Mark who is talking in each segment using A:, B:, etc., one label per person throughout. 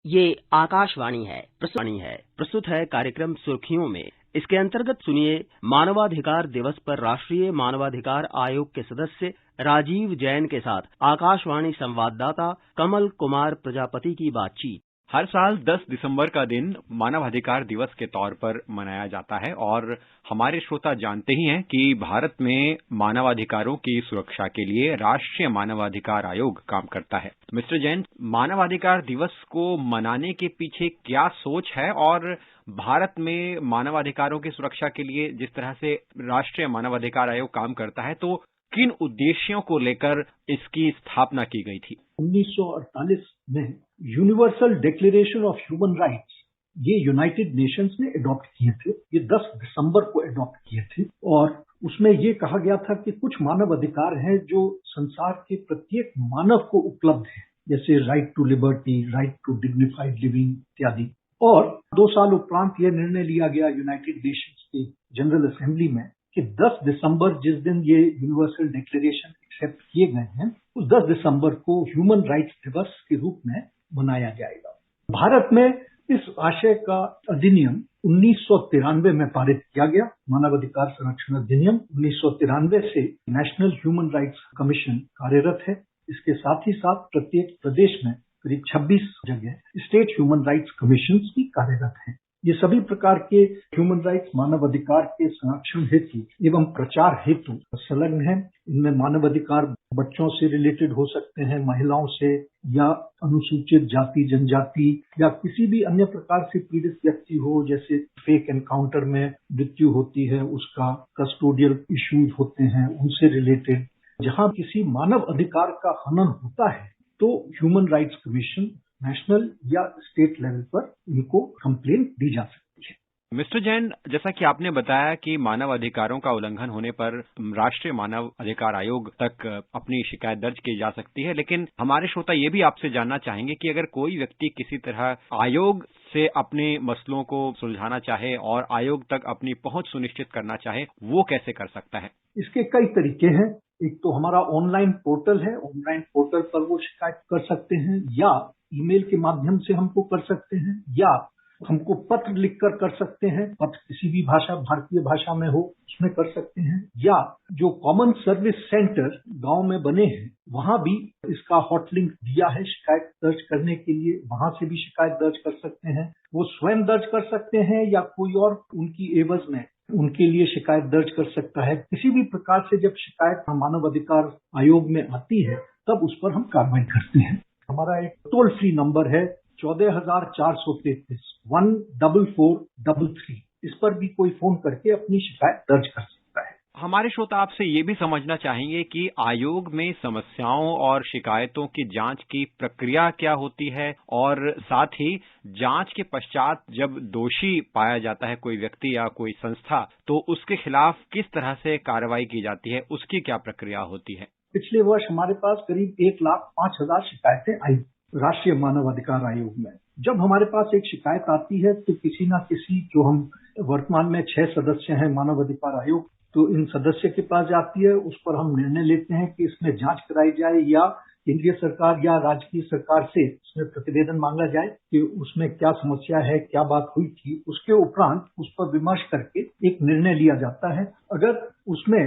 A: ये आकाशवाणी है। प्रस्तुत है कार्यक्रम सुर्खियों में। इसके अंतर्गत सुनिए मानवाधिकार दिवस पर राष्ट्रीय मानवाधिकार आयोग के सदस्य राजीव जैन के साथ आकाशवाणी संवाददाता कमल कुमार प्रजापति की बातचीत।
B: हर साल 10 दिसंबर का दिन मानवाधिकार दिवस के तौर पर मनाया जाता है और हमारे श्रोता जानते ही हैं कि भारत में मानवाधिकारों की सुरक्षा के लिए राष्ट्रीय मानवाधिकार आयोग काम करता है। मिस्टर जैन, मानवाधिकार दिवस को मनाने के पीछे क्या सोच है और भारत में मानवाधिकारों की सुरक्षा के लिए जिस तरह से राष्ट्रीय मानवाधिकार आयोग काम करता है, तो किन उद्देश्यों को लेकर इसकी स्थापना की गई थी?
C: 1948 में universal declaration of human rights ये यूनाइटेड नेशंस ने अडॉप्ट किए थे। ये 10 दिसंबर को अडॉप्ट किए थे और उसमें ये कहा गया था कि कुछ मानव अधिकार हैं जो संसार के प्रत्येक मानव को उपलब्ध है, जैसे right to liberty, right to dignified living इत्यादि। और 2 साल उपरांत यह निर्णय लिया गया यूनाइटेड नेशंस की जनरल असेंबली में कि 10 दिसंबर जिस दिन ये यूनिवर्सल डिक्लेरेशन एक्सेप्ट किए गए हैं, उस 10 दिसंबर को ह्यूमन राइट्स दिवस के रूप में मनाया जाएगा। भारत में इस आशय का अधिनियम 1993 में पारित किया गया। मानवाधिकार संरक्षण अधिनियम 1993 से नेशनल ह्यूमन राइट्स कमीशन कार्यरत है। इसके साथ ही साथ प्रत्येक प्रदेश में करीब 26 जगह स्टेट ह्यूमन राइट्स कमीशन भी कार्यरत हैं। ये सभी प्रकार के ह्यूमन राइट्स मानव अधिकार के संरक्षण हेतु एवं प्रचार हेतु संलग्न है। इनमें मानव अधिकार बच्चों से रिलेटेड हो सकते हैं, महिलाओं से, या अनुसूचित जाति जनजाति, या किसी भी अन्य प्रकार से पीड़ित व्यक्ति हो, जैसे फेक एनकाउंटर में मृत्यु होती है, उसका कस्टोडियल इश्यूज होते हैं, उनसे रिलेटेड। जहां किसी मानव अधिकार का हनन होता है तो ह्यूमन राइट्स कमीशन नेशनल या स्टेट लेवल पर इनको कंप्लेंट दी जा सकती है।
B: मिस्टर जैन, जैसा कि आपने बताया कि मानव अधिकारों का उल्लंघन होने पर राष्ट्रीय मानव अधिकार आयोग तक अपनी शिकायत दर्ज की जा सकती है, लेकिन हमारे श्रोता ये भी आपसे जानना चाहेंगे कि अगर कोई व्यक्ति किसी तरह आयोग से अपने मसलों को सुलझाना चाहे और आयोग तक अपनी पहुंच सुनिश्चित करना चाहे, वो कैसे कर सकता है?
C: इसके कई तरीके हैं। एक तो हमारा ऑनलाइन पोर्टल है, ऑनलाइन पोर्टल पर वो शिकायत कर सकते हैं, या ईमेल के माध्यम से हमको कर सकते हैं, या हमको पत्र लिखकर कर सकते हैं। पत्र किसी भी भाषा, भारतीय भाषा में हो, उसमें कर सकते हैं। या जो कॉमन सर्विस सेंटर गांव में बने हैं, वहां भी इसका हॉट लिंक दिया है शिकायत दर्ज करने के लिए, वहां से भी शिकायत दर्ज कर सकते हैं। वो स्वयं दर्ज कर सकते हैं या कोई और उनकी एवज में उनके लिए शिकायत दर्ज कर सकता है। किसी भी प्रकार से जब शिकायत मानव अधिकार आयोग में आती है, तब उस पर हम कार्रवाई करते हैं। हमारा एक टोल फ्री नंबर है 14,433 14433। इस पर भी कोई फोन करके अपनी शिकायत दर्ज कर सकता है।
B: हमारे श्रोता आपसे ये भी समझना चाहेंगे कि आयोग में समस्याओं और शिकायतों की जांच की प्रक्रिया क्या होती है, और साथ ही जांच के पश्चात जब दोषी पाया जाता है कोई व्यक्ति या कोई संस्था, तो उसके खिलाफ किस तरह से कार्रवाई की जाती है, उसकी क्या प्रक्रिया होती है?
C: पिछले वर्ष हमारे पास करीब 1,05,000 शिकायतें आई राष्ट्रीय मानवाधिकार आयोग में। जब हमारे पास एक शिकायत आती है तो किसी न किसी, जो हम वर्तमान में 6 सदस्य हैं मानवाधिकार आयोग, तो इन सदस्य के पास जाती है। उस पर हम निर्णय लेते हैं कि इसमें जांच कराई जाए या केंद्रीय सरकार या राज्य की सरकार से इसमें प्रतिवेदन मांगा जाए कि उसमें क्या समस्या है, क्या बात हुई थी। उसके उपरांत उस पर विमर्श करके एक निर्णय लिया जाता है। अगर उसमें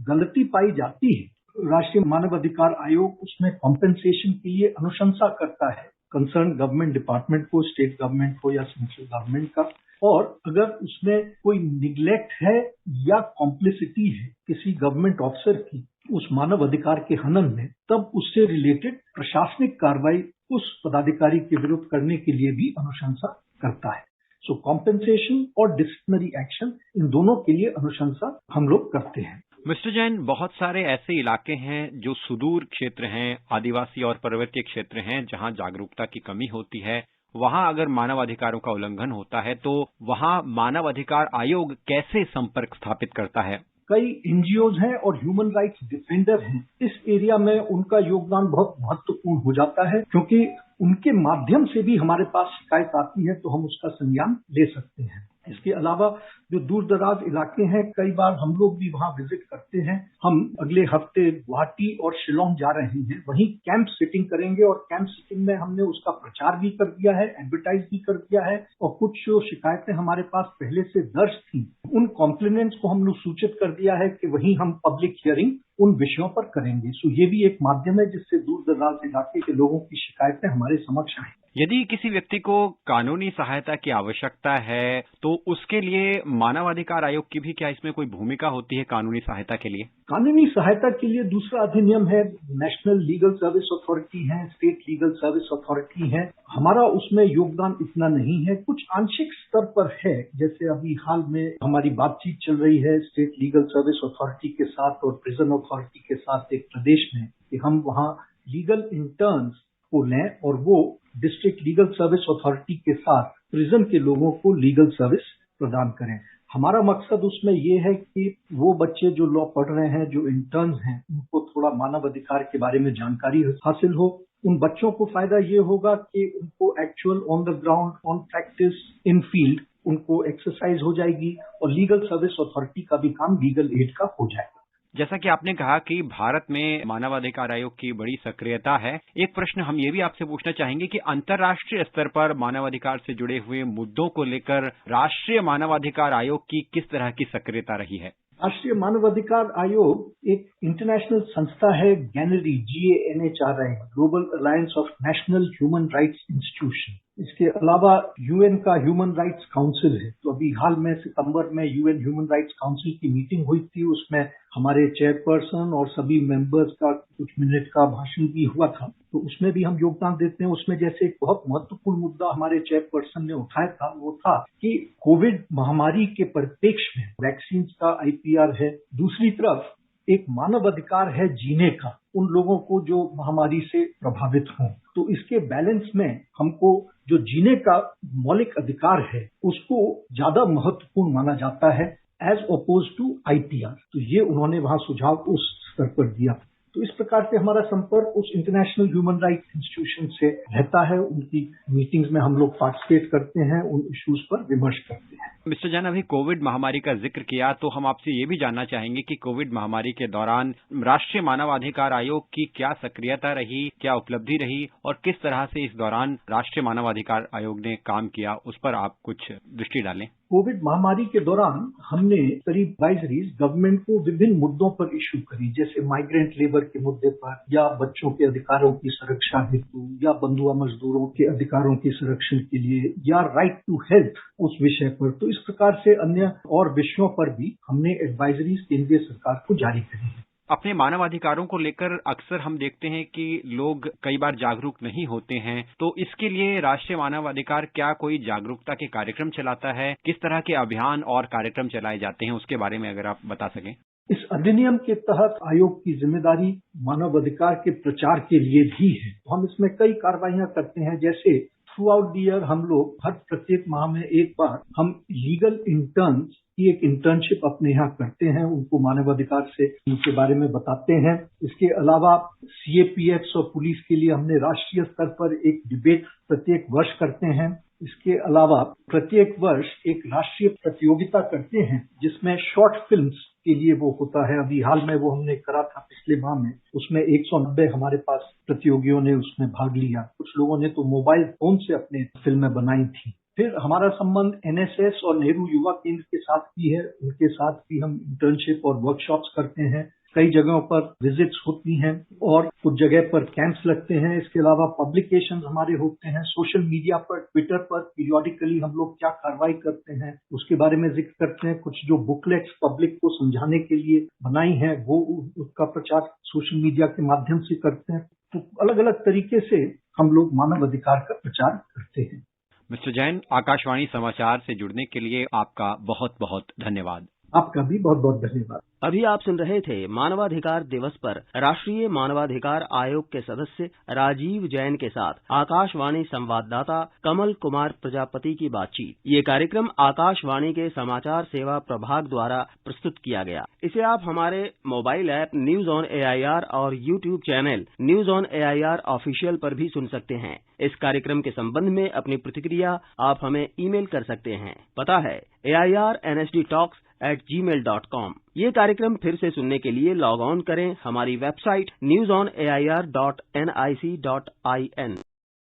C: गलती पाई जाती है, राष्ट्रीय मानवाधिकार आयोग उसमें कॉम्पेंसेशन के लिए अनुशंसा करता है कंसर्न गवर्नमेंट डिपार्टमेंट को, स्टेट गवर्नमेंट को या सेंट्रल गवर्नमेंट का। और अगर उसमें कोई निग्लेक्ट है या कॉम्प्लिसिटी है किसी गवर्नमेंट ऑफिसर की उस मानव अधिकार के हनन में, तब उससे रिलेटेड प्रशासनिक कार्रवाई उस पदाधिकारी के विरुद्ध करने के लिए भी अनुशंसा करता है। सो कॉम्पेंसेशन और डिसिप्लिनरी एक्शन, इन दोनों के लिए अनुशंसा हम लोग करते हैं।
B: मिस्टर जैन, बहुत सारे ऐसे इलाके हैं जो सुदूर क्षेत्र हैं, आदिवासी और पर्वतीय क्षेत्र हैं, जहां जागरूकता की कमी होती है। वहां अगर मानव अधिकारों का उल्लंघन होता है तो वहां मानव अधिकार आयोग कैसे संपर्क स्थापित करता है?
C: कई एनजीओज हैं और ह्यूमन राइट्स डिफेंडर हैं। इस एरिया में उनका योगदान बहुत महत्वपूर्ण हो जाता है, क्योंकि उनके माध्यम से भी हमारे पास शिकायत आती है तो हम उसका संज्ञान ले सकते हैं। इसके अलावा जो दूर दराज इलाके हैं, कई बार हम लोग भी वहाँ विजिट करते हैं। हम अगले हफ्ते गुवाहाटी और शिलोंग जा रहे हैं, वहीं कैंप सिटिंग करेंगे और कैंप सिटिंग में हमने उसका प्रचार भी कर दिया है, एडवर्टाइज भी कर दिया है और कुछ जो शिकायतें हमारे पास पहले से दर्ज थी उन कॉम्प्लेनेंट्स को हम लोग सूचित कर दिया है कि वहीं हम पब्लिक हियरिंग उन विषयों पर करेंगे। सो ये भी एक माध्यम है जिससे दूर दराज इलाके के लोगों की शिकायतें हमारे समक्ष आए।
B: यदि किसी व्यक्ति को कानूनी सहायता की आवश्यकता है तो उसके लिए मानवाधिकार आयोग की भी क्या इसमें कोई भूमिका होती है कानूनी सहायता के लिए?
C: कानूनी सहायता के लिए दूसरा अधिनियम है, नेशनल लीगल सर्विस अथॉरिटी है, स्टेट लीगल सर्विस अथॉरिटी है। हमारा उसमें योगदान इतना नहीं है, कुछ आंशिक स्तर पर है। जैसे अभी हाल में हमारी बातचीत चल रही है स्टेट लीगल सर्विस अथॉरिटी के साथ और प्रिजन अथॉरिटी के साथ एक प्रदेश में कि हम वहाँ लीगल इंटर्न्स को लें और वो डिस्ट्रिक्ट लीगल सर्विस अथॉरिटी के साथ प्रिजन के लोगों को लीगल सर्विस प्रदान करें। हमारा मकसद उसमें ये है कि वो बच्चे जो लॉ पढ़ रहे हैं, जो इंटर्न्स हैं, उनको थोड़ा मानव अधिकार के बारे में जानकारी हासिल हो। उन बच्चों को फायदा ये होगा कि उनको actual on the ground, on practice, in field उनको एक्सरसाइज हो जाएगी और लीगल सर्विस अथॉरिटी का भी काम लीगल एड का हो जाएगा।
B: जैसा कि आपने कहा कि भारत में मानवाधिकार आयोग की बड़ी सक्रियता है, एक प्रश्न हम ये भी आपसे पूछना चाहेंगे कि अंतर्राष्ट्रीय स्तर पर मानवाधिकार से जुड़े हुए मुद्दों को लेकर राष्ट्रीय मानवाधिकार आयोग की किस तरह की सक्रियता रही है?
C: राष्ट्रीय मानवाधिकार आयोग एक इंटरनेशनल संस्था है, गैनरी, GANHRI, global alliance of national human rights institution. इसके अलावा यूएन का ह्यूमन राइट्स काउंसिल है। तो अभी हाल में सितंबर में यूएन ह्यूमन राइट्स काउंसिल की मीटिंग हुई थी, उसमें हमारे चेयरपर्सन और सभी मेंबर्स का कुछ मिनट का भाषण भी हुआ था। तो उसमें भी हम योगदान देते हैं। उसमें जैसे एक बहुत महत्वपूर्ण मुद्दा हमारे चेयरपर्सन ने उठाया था, वो था कि कोविड महामारी के परिप्रेक्ष्य में वैक्सीन का IPR है, दूसरी तरफ एक मानव अधिकार है जीने का उन लोगों को जो महामारी से प्रभावित हों। तो इसके बैलेंस में हमको जो जीने का मौलिक अधिकार है उसको ज्यादा महत्वपूर्ण माना जाता है एज अपोज टू IPR। तो ये उन्होंने वहां सुझाव उस स्तर पर दिया। तो इस प्रकार से हमारा संपर्क उस इंटरनेशनल ह्यूमन राइट्स इंस्टीट्यूशन से रहता है। उनकी मीटिंग्स में हम लोग पार्टिसिपेट करते हैं, उन इश्यूज पर विमर्श करते हैं।
B: मिस्टर जैन, अभी कोविड महामारी का जिक्र किया तो हम आपसे ये भी जानना चाहेंगे कि कोविड महामारी के दौरान राष्ट्रीय मानवाधिकार आयोग की क्या सक्रियता रही, क्या उपलब्धि रही और किस तरह से इस दौरान राष्ट्रीय मानवाधिकार आयोग ने काम किया, उस पर आप कुछ दृष्टि डालें।
C: कोविड महामारी के दौरान हमने करीब एडवाइजरीज गवर्नमेंट को विभिन्न मुद्दों पर इशू करी, जैसे माइग्रेंट लेबर के मुद्दे पर या बच्चों के अधिकारों की सुरक्षा हेतु या बंधुआ मजदूरों के अधिकारों के संरक्षण के लिए या राइट टू हेल्थ उस विषय पर। तो इस प्रकार से अन्य और विषयों पर भी हमने एडवाइजरीज केंद्रीय सरकार को जारी करी है।
B: अपने मानवाधिकारों को लेकर अक्सर हम देखते हैं कि लोग कई बार जागरूक नहीं होते हैं, तो इसके लिए राष्ट्रीय मानवाधिकार क्या कोई जागरूकता के कार्यक्रम चलाता है? किस तरह के अभियान और कार्यक्रम चलाए जाते हैं, उसके बारे में अगर आप बता सकें।
C: इस अधिनियम के तहत आयोग की जिम्मेदारी मानव अधिकार के प्रचार के लिए भी है। हम इसमें कई कार्रवाइयां करते हैं, जैसे थ्रू आउट द ईयर हम लोग हर प्रत्येक माह में एक बार हम लीगल इंटर्न्स की एक इंटर्नशिप अपने यहाँ करते हैं, उनको मानवाधिकार से उनके बारे में बताते हैं। इसके अलावा CAPX और पुलिस के लिए हमने राष्ट्रीय स्तर पर एक डिबेट प्रत्येक वर्ष करते हैं। इसके अलावा प्रत्येक वर्ष एक राष्ट्रीय प्रतियोगिता करते हैं जिसमें शॉर्ट फिल्म्स के लिए वो होता है। अभी हाल में वो हमने करा था पिछले माह में, उसमें 190 हमारे पास प्रतियोगियों ने उसमें भाग लिया। कुछ लोगों ने तो मोबाइल फोन से अपने फिल्में बनाई थी। फिर हमारा संबंध NSS और नेहरू युवा केंद्र के साथ भी है, उनके साथ भी हम इंटर्नशिप और वर्कशॉप्स करते हैं। कई जगहों पर विजिट्स होती हैं और कुछ जगह पर कैंप्स लगते हैं। इसके अलावा पब्लिकेशन हमारे होते हैं सोशल मीडिया पर, ट्विटर पर पीरियोडिकली हम लोग क्या कार्रवाई करते हैं उसके बारे में जिक्र करते हैं। कुछ जो बुकलेट्स पब्लिक को समझाने के लिए बनाई हैं वो उसका प्रचार सोशल मीडिया के माध्यम से करते हैं। तो अलग अलग तरीके से हम लोग मानव अधिकार का प्रचार करते हैं।
B: मिस्टर जैन, आकाशवाणी समाचार से जुड़ने के लिए आपका बहुत बहुत धन्यवाद।
C: आपका भी बहुत बहुत धन्यवाद।
A: अभी आप सुन रहे थे मानवाधिकार दिवस पर राष्ट्रीय मानवाधिकार आयोग के सदस्य राजीव जैन के साथ आकाशवाणी संवाददाता कमल कुमार प्रजापति की बातचीत। ये कार्यक्रम आकाशवाणी के समाचार सेवा प्रभाग द्वारा प्रस्तुत किया गया। इसे आप हमारे mobile app news on AIR और YouTube channel news on AIR official पर भी सुन सकते हैं। इस कार्यक्रम के संबंध में अपनी प्रतिक्रिया आप हमें ईमेल कर सकते हैं। पता है airnsdtalks@gmail.com। ये कार्यक्रम फिर से सुनने के लिए लॉग ऑन करें हमारी वेबसाइट newsonair.nic.in।